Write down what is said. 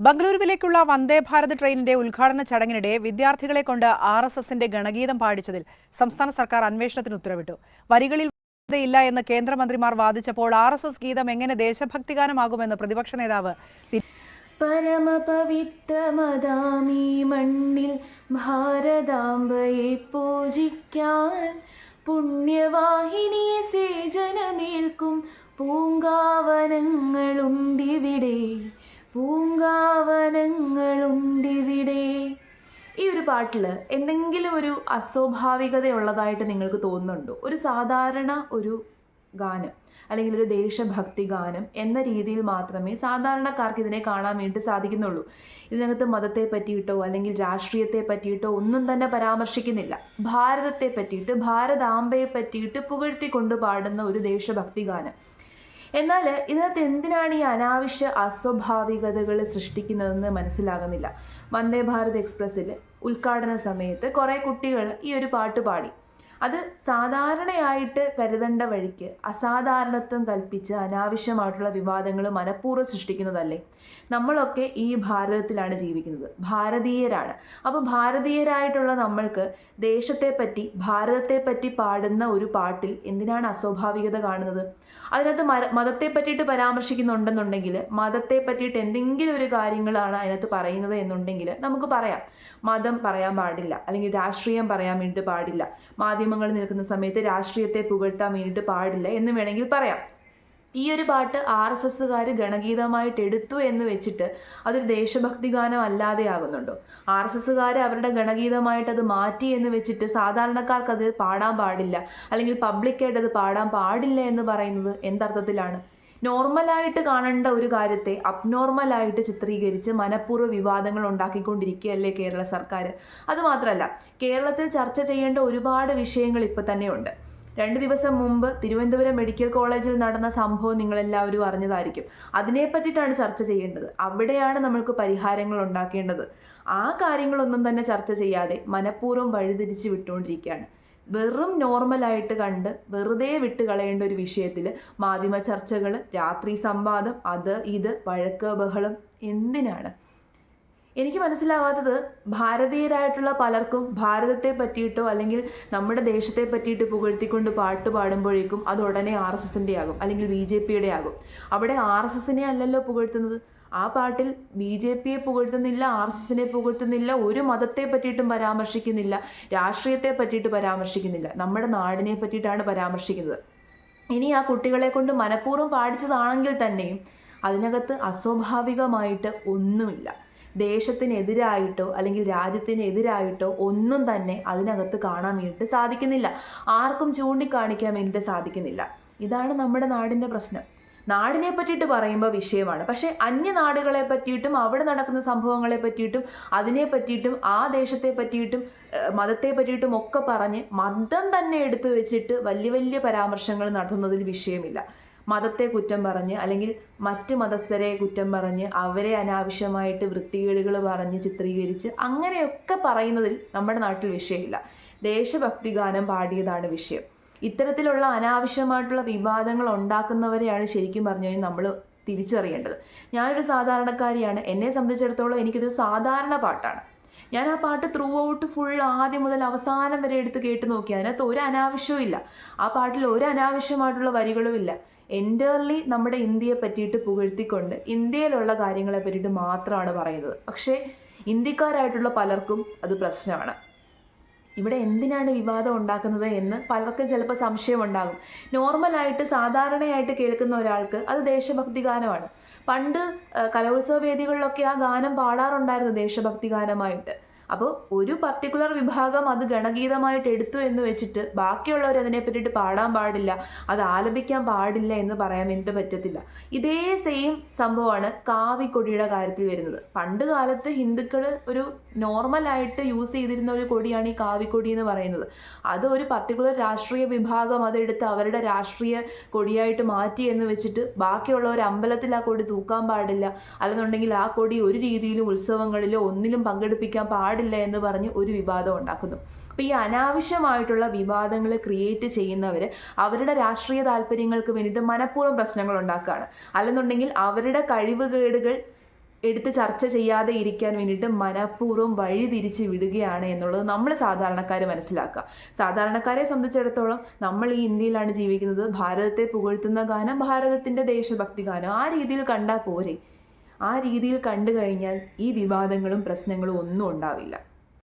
ബംഗളൂരുവിലേക്കുള്ള വന്ദേ ഭാരത് ട്രെയിനിന്റെ ഉദ്ഘാടന ചടങ്ങിനിടെ വിദ്യാർത്ഥികളെ കൊണ്ട് RSSന്റെ ഗണഗീതം പാടിച്ചതിൽ സംസ്ഥാന സർക്കാർ അന്വേഷണത്തിന് ഉത്തരവിട്ടു. വരികളിൽ ഇല്ല എന്ന് കേന്ദ്രമന്ത്രിമാർ വാദിച്ചപ്പോൾ RSS ഗീതം എങ്ങനെ ദേശഭക്തിഗാനമാകുമെന്ന് പ്രതിപക്ഷ നേതാവ് പരമപവിത്രമതാമീ മണ്ണിൽ ഭാരതാംബയെ പൂജിക്കാൻ പുണ്യവാഹിനിയെ സേജനമേൽക്കും പൂങ്കാവനങ്ങളുണ്ടിവിടെ. ഈ ഒരു പാട്ടിൽ എന്തെങ്കിലും ഒരു അസ്വാഭാവികതയുള്ളതായിട്ട് നിങ്ങൾക്ക് തോന്നുന്നുണ്ടോ? ഒരു സാധാരണ ഒരു ഗാനം അല്ലെങ്കിൽ ഒരു ദേശഭക്തി ഗാനം എന്ന രീതിയിൽ മാത്രമേ സാധാരണക്കാർക്ക് ഇതിനെ കാണാൻ വേണ്ടി സാധിക്കുന്നുള്ളൂ. ഇതിനകത്ത് മതത്തെ പറ്റിയിട്ടോ അല്ലെങ്കിൽ രാഷ്ട്രീയത്തെ പറ്റിയിട്ടോ ഒന്നും തന്നെ പരാമർശിക്കുന്നില്ല. ഭാരതത്തെ പറ്റിയിട്ട്, ഭാരതാംബയെ പറ്റിയിട്ട് പുകഴ്ത്തിക്കൊണ്ട് പാടുന്ന ഒരു ദേശഭക്തി ഗാനം. എന്നാൽ ഇതിനകത്ത് എന്തിനാണ് ഈ അനാവശ്യ അസ്വാഭാവികതകൾ സൃഷ്ടിക്കുന്നതെന്ന് മനസ്സിലാകുന്നില്ല. വന്ദേ ഭാരത് എക്സ്പ്രസ്സിൽ ഉദ്ഘാടന സമയത്ത് കുറേ കുട്ടികൾ ഈ ഒരു പാട്ട് പാടി. അത് സാധാരണയായിട്ട് കരുതേണ്ട വഴിക്ക് അസാധാരണത്വം കൽപ്പിച്ച് അനാവശ്യമായിട്ടുള്ള വിവാദങ്ങൾ മനഃപൂർവ്വം സൃഷ്ടിക്കുന്നതല്ലേ? നമ്മളൊക്കെ ഈ ഭാരതത്തിലാണ് ജീവിക്കുന്നത്, ഭാരതീയരാണ്. അപ്പോൾ ഭാരതീയരായിട്ടുള്ള നമ്മൾക്ക് ദേശത്തെപ്പറ്റി, ഭാരതത്തെപ്പറ്റി പാടുന്ന ഒരു പാട്ടിൽ എന്തിനാണ് അസ്വാഭാവികത കാണുന്നത്? അതിനകത്ത് മതത്തെ പറ്റിയിട്ട് പരാമർശിക്കുന്നുണ്ടെന്നുണ്ടെങ്കിൽ, മതത്തെ പറ്റിയിട്ട് എന്തെങ്കിലും ഒരു കാര്യങ്ങളാണ് അതിനകത്ത് പറയുന്നത് എന്നുണ്ടെങ്കിൽ നമുക്ക് പറയാം. മതം പറയാൻ പാടില്ല, അല്ലെങ്കിൽ രാഷ്ട്രീയം പറയാൻ വേണ്ടിയിട്ട് പാടില്ല, മാധ്യമങ്ങൾ നിൽക്കുന്ന സമയത്ത് രാഷ്ട്രീയത്തെ പുകഴ്ത്താൻ വേണ്ടിയിട്ട് പാടില്ല എന്ന് വേണമെങ്കിൽ പറയാം. ഈ ഒരു പാട്ട് RSSകാർ ഗണഗീതമായിട്ട് എടുത്തു എന്ന് വെച്ചിട്ട് അതൊരു ദേശഭക്തി ഗാനം അല്ലാതെ ആകുന്നുണ്ടോ? RSSകാർ അവരുടെ ഗണഗീതമായിട്ട് അത് മാറ്റി എന്ന് വെച്ചിട്ട് സാധാരണക്കാർക്ക് അത് പാടാൻ പാടില്ല, അല്ലെങ്കിൽ പബ്ലിക്കായിട്ട് അത് പാടാൻ പാടില്ല എന്ന് പറയുന്നത് എന്തർത്ഥത്തിലാണ്? നോർമലായിട്ട് കാണേണ്ട ഒരു കാര്യത്തെ അബ്നോർമലായിട്ട് ചിത്രീകരിച്ച് മനഃപൂർവ്വ വിവാദങ്ങൾ ഉണ്ടാക്കിക്കൊണ്ടിരിക്കുകയല്ലേ കേരള സർക്കാർ? അതുമാത്രമല്ല, കേരളത്തിൽ ചർച്ച ചെയ്യേണ്ട ഒരുപാട് വിഷയങ്ങൾ ഇപ്പോൾ തന്നെയുണ്ട്. 2 ദിവസം മുമ്പ് തിരുവനന്തപുരം മെഡിക്കൽ കോളേജിൽ നടന്ന സംഭവം നിങ്ങളെല്ലാവരും അറിഞ്ഞതായിരിക്കും. അതിനെ പറ്റിയിട്ടാണ് ചർച്ച ചെയ്യേണ്ടത്. അവിടെയാണ് നമ്മൾക്ക് പരിഹാരങ്ങൾ ഉണ്ടാക്കേണ്ടത്. ആ കാര്യങ്ങളൊന്നും തന്നെ ചർച്ച ചെയ്യാതെ മനഃപൂർവ്വം വഴിതിരിച്ച് വിട്ടുകൊണ്ടിരിക്കുകയാണ്. വെറും നോർമലായിട്ട് കണ്ട് വെറുതെ വിട്ട് കളയേണ്ട ഒരു വിഷയത്തിൽ മാധ്യമ ചർച്ചകൾ, രാത്രി സംവാദം, അത് ഇത് വഴക്ക് ബഹളം എന്തിനാണ്? എനിക്ക് മനസ്സിലാവാത്തത്, ഭാരതീയരായിട്ടുള്ള പലർക്കും ഭാരതത്തെ പറ്റിയിട്ടോ അല്ലെങ്കിൽ നമ്മുടെ ദേശത്തെ പറ്റിയിട്ട് പുകഴ്ത്തിക്കൊണ്ട് പാട്ട് പാടുമ്പോഴേക്കും അത് ഉടനെ RSSന്റെ ആകും, അല്ലെങ്കിൽ BJPയുടെ ആകും. അവിടെ RSSനെ അല്ലല്ലോ പുകഴ്ത്തുന്നത്. ആ പാട്ടിൽ BJPയെ പുകഴ്ത്തുന്നില്ല, RSSനെ പുകഴ്ത്തുന്നില്ല, ഒരു മതത്തെ പറ്റിയിട്ടും പരാമർശിക്കുന്നില്ല, രാഷ്ട്രീയത്തെ പറ്റിയിട്ട് പരാമർശിക്കുന്നില്ല, നമ്മുടെ നാടിനെ പറ്റിയിട്ടാണ് പരാമർശിക്കുന്നത്. ഇനി ആ കുട്ടികളെ കൊണ്ട് മനഃപൂർവ്വം പാടിച്ചതാണെങ്കിൽ തന്നെയും അതിനകത്ത് അസ്വാഭാവികമായിട്ട് ഒന്നുമില്ല. ദേശത്തിനെതിരായിട്ടോ അല്ലെങ്കിൽ രാജ്യത്തിനെതിരായിട്ടോ ഒന്നും തന്നെ അതിനകത്ത് കാണാൻ വേണ്ടിയിട്ട് സാധിക്കുന്നില്ല. ആർക്കും ചൂണ്ടിക്കാണിക്കാൻ വേണ്ടിയിട്ട് സാധിക്കുന്നില്ല. ഇതാണ് നമ്മുടെ നാടിൻ്റെ പ്രശ്നം. നാടിനെ പറ്റിയിട്ട് പറയുമ്പോൾ വിഷയമാണ്, പക്ഷേ അന്യനാടുകളെ പറ്റിയിട്ടും അവിടെ നടക്കുന്ന സംഭവങ്ങളെ പറ്റിയിട്ടും അതിനെ പറ്റിയിട്ടും ആ ദേശത്തെ പറ്റിയിട്ടും മതത്തെ പറ്റിയിട്ടും ഒക്കെ പറഞ്ഞ് മതം തന്നെ എടുത്തു വെച്ചിട്ട് വലിയ വലിയ പരാമർശങ്ങൾ നടത്തുന്നതിൽ വിഷയമില്ല. മതത്തെ കുറ്റം പറഞ്ഞ് അല്ലെങ്കിൽ മറ്റ് മതസ്ഥരെ കുറ്റം പറഞ്ഞ് അവരെ അനാവശ്യമായിട്ട് വൃത്തികേടുകൾ പറഞ്ഞ് ചിത്രീകരിച്ച് അങ്ങനെയൊക്കെ പറയുന്നതിൽ നമ്മുടെ നാട്ടിൽ വിഷയമില്ല. ദേശഭക്തി ഗാനം പാടിയതാണ് വിഷയം. ഇത്തരത്തിലുള്ള അനാവശ്യമായിട്ടുള്ള വിവാദങ്ങൾ ഉണ്ടാക്കുന്നവരെയാണ് ശരിക്കും പറഞ്ഞു കഴിഞ്ഞാൽ നമ്മൾ തിരിച്ചറിയേണ്ടത്. ഞാനൊരു സാധാരണക്കാരിയാണ്. എന്നെ സംബന്ധിച്ചിടത്തോളം എനിക്കിത് സാധാരണ പാട്ടാണ്. ഞാൻ ആ പാട്ട് ത്രൂ ഔട്ട് ഫുൾ ആദ്യം മുതൽ അവസാനം വരെ എടുത്ത് കേട്ട് നോക്കി. അതിനകത്ത് ഒരു അനാവശ്യവും ഇല്ല. ആ പാട്ടിൽ ഒരു അനാവശ്യമായിട്ടുള്ള വരികളും ഇല്ല. എൻ്റർലി നമ്മുടെ ഇന്ത്യയെ പറ്റിയിട്ട് പുകഴ്ത്തിക്കൊണ്ട് ഇന്ത്യയിലുള്ള കാര്യങ്ങളെ പറ്റിയിട്ട് മാത്രമാണ് പറയുന്നത്. പക്ഷേ ഇന്ത്യക്കാരായിട്ടുള്ള പലർക്കും അത് പ്രശ്നമാണ്. ഇവിടെ എന്തിനാണ് വിവാദം ഉണ്ടാക്കുന്നത് എന്ന് പലർക്കും ചിലപ്പോൾ സംശയമുണ്ടാകും. നോർമലായിട്ട് സാധാരണയായിട്ട് കേൾക്കുന്ന ഒരാൾക്ക് അത് ദേശഭക്തി ഗാനമാണ്. പണ്ട് കലോത്സവ വേദികളിലൊക്കെ ആ ഗാനം പാടാറുണ്ടായിരുന്നു ദേശഭക്തി ഗാനമായിട്ട്. അപ്പോൾ ഒരു പർട്ടിക്കുലർ വിഭാഗം അത് ഗണഗീതമായിട്ട് എടുത്തു എന്ന് വെച്ചിട്ട് ബാക്കിയുള്ളവർ അതിനെ പറ്റിയിട്ട് പാടാൻ പാടില്ല, അത് ആലപിക്കാൻ പാടില്ല എന്ന് പറയാൻ വേണ്ടിയിട്ട് പറ്റത്തില്ല. ഇതേ സെയിം സംഭവമാണ് കാവിക്കൊടിയുടെ കാര്യത്തിൽ വരുന്നത്. പണ്ട് കാലത്ത് ഹിന്ദുക്കൾ ഒരു നോർമലായിട്ട് യൂസ് ചെയ്തിരുന്ന ഒരു കൊടിയാണ് ഈ കാവിക്കൊടി എന്ന് പറയുന്നത്. അത് ഒരു പർട്ടിക്കുലർ രാഷ്ട്രീയ വിഭാഗം അതെടുത്ത് അവരുടെ രാഷ്ട്രീയ കൊടിയായിട്ട് മാറ്റി എന്ന് വെച്ചിട്ട് ബാക്കിയുള്ളവർ അമ്പലത്തിൽ ആ കൊടി തൂക്കാൻ പാടില്ല, അല്ലെന്നുണ്ടെങ്കിൽ ആ കൊടി ഒരു രീതിയിലും ഉത്സവങ്ങളിലോ ഒന്നിലും പങ്കെടുപ്പിക്കാൻ പാടില്ല എന്ന് പറഞ്ഞ് ഒരു വിവാദം ഉണ്ടാക്കുന്നു. അപ്പോൾ ഈ അനാവശ്യമായിട്ടുള്ള വിവാദങ്ങൾ ക്രിയേറ്റ് ചെയ്യുന്നവർ അവരുടെ രാഷ്ട്രീയ താല്പര്യങ്ങൾക്ക് വേണ്ടിയിട്ട് മനഃപൂർവ്വം പ്രശ്നങ്ങൾ ഉണ്ടാക്കുകയാണ്. അല്ലെന്നുണ്ടെങ്കിൽ അവരുടെ കഴിവുകേടുകൾ എടുത്ത് ചർച്ച ചെയ്യാതെ ഇരിക്കാൻ വേണ്ടിയിട്ട് മനഃപൂർവ്വം വഴി തിരിച്ച് വിടുകയാണ് എന്നുള്ളത് നമ്മൾ സാധാരണക്കാർ മനസ്സിലാക്കുക. സാധാരണക്കാരെ സംബന്ധിച്ചിടത്തോളം നമ്മൾ ഈ ഇന്ത്യയിലാണ് ജീവിക്കുന്നത്, ഭാരതത്തെ പുകഴ്ത്തുന്ന ഗാനം ഭാരതത്തിൻ്റെ ദേശഭക്തി ഗാനം, ആ രീതിയിൽ കണ്ടാൽ പോരെ. ആ രീതിയിൽ കണ്ടു കഴിഞ്ഞാൽ ഈ വിവാദങ്ങളും പ്രശ്നങ്ങളും ഒന്നും ഉണ്ടാവില്ല.